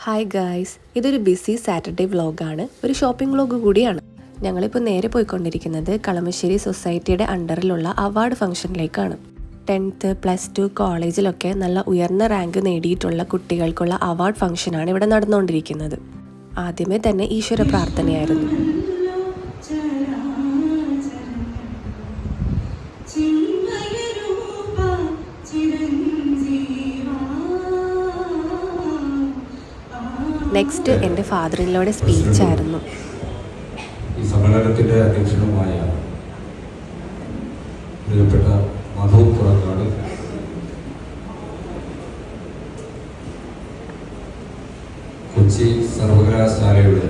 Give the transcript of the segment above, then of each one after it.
Hi guys, ഇതൊരു busy Saturday വ്ളോഗാണ്, ഒരു ഷോപ്പിംഗ് വ്ളോഗ് കൂടിയാണ്. ഞങ്ങളിപ്പോൾ നേരെ പോയിക്കൊണ്ടിരിക്കുന്നത് കളമശ്ശേരി സൊസൈറ്റിയുടെ അണ്ടറിലുള്ള അവാർഡ് ഫംഗ്ഷനിലേക്കാണ്. 10th +2 കോളേജിലൊക്കെ നല്ല ഉയർന്ന റാങ്ക് നേടിയിട്ടുള്ള കുട്ടികൾക്കുള്ള അവാർഡ് ഫംഗ്ഷനാണ് ഇവിടെ നടന്നുകൊണ്ടിരിക്കുന്നത്. ആദ്യമേ തന്നെ ഈശ്വര പ്രാർത്ഥനയായിരുന്നു. നെക്സ്റ്റ് എൻ്റെ ഫാദർ ഇൻ ലോയുടെ സ്പീച്ചായിരുന്നു. ഈ സമ്മേളനത്തിൻ്റെ അധ്യക്ഷനുമായ പ്രിയപ്പെട്ട മധു പുറക്കാട്, കൊച്ചി സർവകലാശാലയുടെ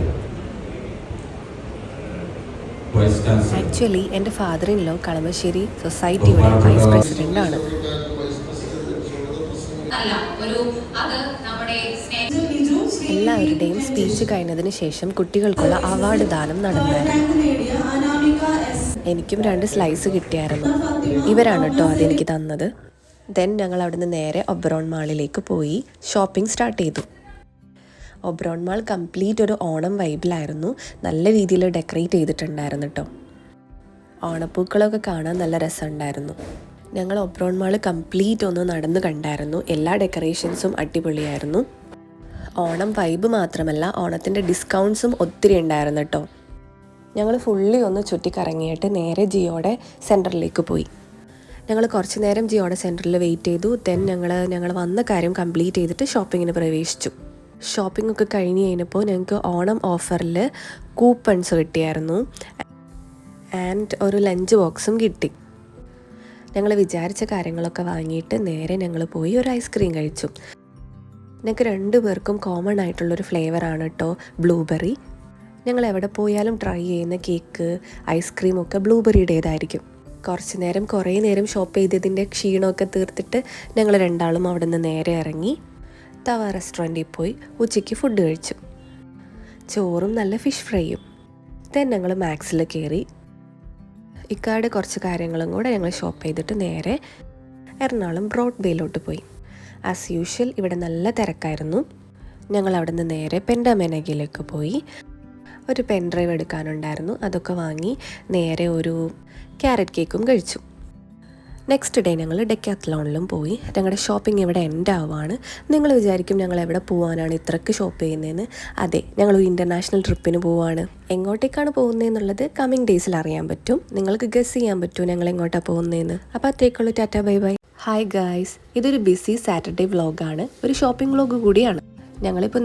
വൈസ് ചാൻസലർ. ആക്ച്വലി എൻ്റെ ഫാദർ ഇൻ ലോ കളമശ്ശേരി സൊസൈറ്റിയുടെ വൈസ് പ്രസിഡന്റ് ആണ്. എല്ലാവരുടെയും സ്പീച്ച് കഴിഞ്ഞതിന് ശേഷം കുട്ടികൾക്കുള്ള അവാർഡ് ദാനം നടന്നായിരുന്നു. എനിക്കും 2 സ്ലൈസ് കിട്ടിയായിരുന്നു. ഇവരാണ് കേട്ടോ അതെനിക്ക് തന്നത്. ദെൻ ഞങ്ങൾ അവിടുന്ന് നേരെ ഒബ്റോൺ മാളിലേക്ക് പോയി ഷോപ്പിംഗ് സ്റ്റാർട്ട് ചെയ്തു. ഒബ്റോൺ മാൾ കംപ്ലീറ്റ് ഒരു ഓണം വൈബിലായിരുന്നു. നല്ല രീതിയിൽ ഡെക്കറേറ്റ് ചെയ്തിട്ടുണ്ടായിരുന്നു കേട്ടോ. ഓണപ്പൂക്കളൊക്കെ കാണാൻ നല്ല രസമുണ്ടായിരുന്നു. ഞങ്ങൾ ഒബ്റോൺ മാൾ കംപ്ലീറ്റ് ഒന്ന് നടന്ന് കണ്ടായിരുന്നു. എല്ലാ ഡെക്കറേഷൻസും അടിപൊളിയായിരുന്നു. ഓണം വൈബ് മാത്രമല്ല, ഓണത്തിൻ്റെ ഡിസ്കൗണ്ട്സും ഒത്തിരി ഉണ്ടായിരുന്നു കേട്ടോ. ഞങ്ങൾ ഫുള്ളി ഒന്ന് ചുറ്റിക്കറങ്ങിയിട്ട് നേരെ ജിയോയുടെ സെൻറ്ററിലേക്ക് പോയി. ഞങ്ങൾ കുറച്ച് നേരം ജിയോയുടെ സെൻറ്ററിൽ വെയിറ്റ് ചെയ്തു. ദെൻ ഞങ്ങൾ വന്ന കാര്യം കംപ്ലീറ്റ് ചെയ്തിട്ട് ഷോപ്പിങ്ങിന് പ്രവേശിച്ചു. ഷോപ്പിംഗ് ഒക്കെ കഴിഞ്ഞ് കഴിഞ്ഞപ്പോൾ ഞങ്ങൾക്ക് ഓണം ഓഫറിൽ കൂപ്പൺസ് കിട്ടിയായിരുന്നു. ആൻഡ് ഒരു ലഞ്ച് ബോക്സും കിട്ടി. ഞങ്ങൾ വിചാരിച്ച കാര്യങ്ങളൊക്കെ വാങ്ങിയിട്ട് നേരെ ഞങ്ങൾ പോയി ഒരു ഐസ്ക്രീം കഴിച്ചു. ഞങ്ങൾക്ക് 2 പേർക്കും കോമൺ ആയിട്ടുള്ളൊരു ഫ്ലേവറാണ് കേട്ടോ ബ്ലൂബെറി. ഞങ്ങൾ എവിടെ പോയാലും ട്രൈ ചെയ്യുന്ന കേക്ക്, ഐസ്ക്രീമൊക്കെ ബ്ലൂബെറിയുടേതായിരിക്കും. കുറേ നേരം ഷോപ്പ് ചെയ്തതിൻ്റെ ക്ഷീണമൊക്കെ തീർത്തിട്ട് ഞങ്ങൾ 2 ആളും അവിടെ നിന്ന് നേരെ ഇറങ്ങി തവ റെസ്റ്റോറൻറ്റിൽ പോയി ഉച്ചയ്ക്ക് ഫുഡ് കഴിച്ചു. ചോറും നല്ല ഫിഷ് ഫ്രൈയും. ദെൻ ഞങ്ങൾ മാക്സിൽ കയറി. ഇക്കാടെ കുറച്ച് കാര്യങ്ങളും കൂടെ ഞങ്ങൾ ഷോപ്പ് ചെയ്തിട്ട് നേരെ എറണാകുളം ബ്രോഡ്വേയിലോട്ട് പോയി. ആസ് യൂഷ്വൽ ഇവിടെ നല്ല തിരക്കായിരുന്നു. ഞങ്ങൾ അവിടെ നിന്ന് നേരെ പെൻഡാമേനഗിലേക്ക് പോയി. ഒരു പെൻ ഡ്രൈവ് എടുക്കാനുണ്ടായിരുന്നു, അതൊക്കെ വാങ്ങി നേരെ ഒരു ക്യാരറ്റ് കേക്കും കഴിച്ചു. നെക്സ്റ്റ് ഡേ ഞങ്ങൾ ഡെക്കാത്ലോണിലും പോയി. ഞങ്ങളുടെ ഷോപ്പിംഗ് ഇവിടെ എൻഡ് ആവുകയാണ്. നിങ്ങൾ വിചാരിക്കും ഞങ്ങൾ എവിടെ പോകാനാണ് ഇത്രയ്ക്ക് ഷോപ്പ് ചെയ്യുന്നതെന്ന്. അതെ, ഞങ്ങൾ ഒരു ഇൻ്റർനാഷണൽ ട്രിപ്പിന് പോവുകയാണ്. എങ്ങോട്ടേക്കാണ് പോകുന്നതെന്നുള്ളത് കമ്മിങ് ഡേയ്സിൽ അറിയാൻ പറ്റും. നിങ്ങൾക്ക് ഗസ് ചെയ്യാൻ പറ്റുമോ ഞങ്ങൾ എങ്ങോട്ടാണ് പോകുന്നതെന്ന്? അപ്പോൾ അത്തേക്കുള്ളൂ, tata bye bye. Hi guys, ഇതൊരു ബിസി സാറ്റർഡേ വ്ളോഗാണ്, ഒരു ഷോപ്പിംഗ് വ്ളോഗ് കൂടിയാണ്. ഞങ്ങളിപ്പോൾ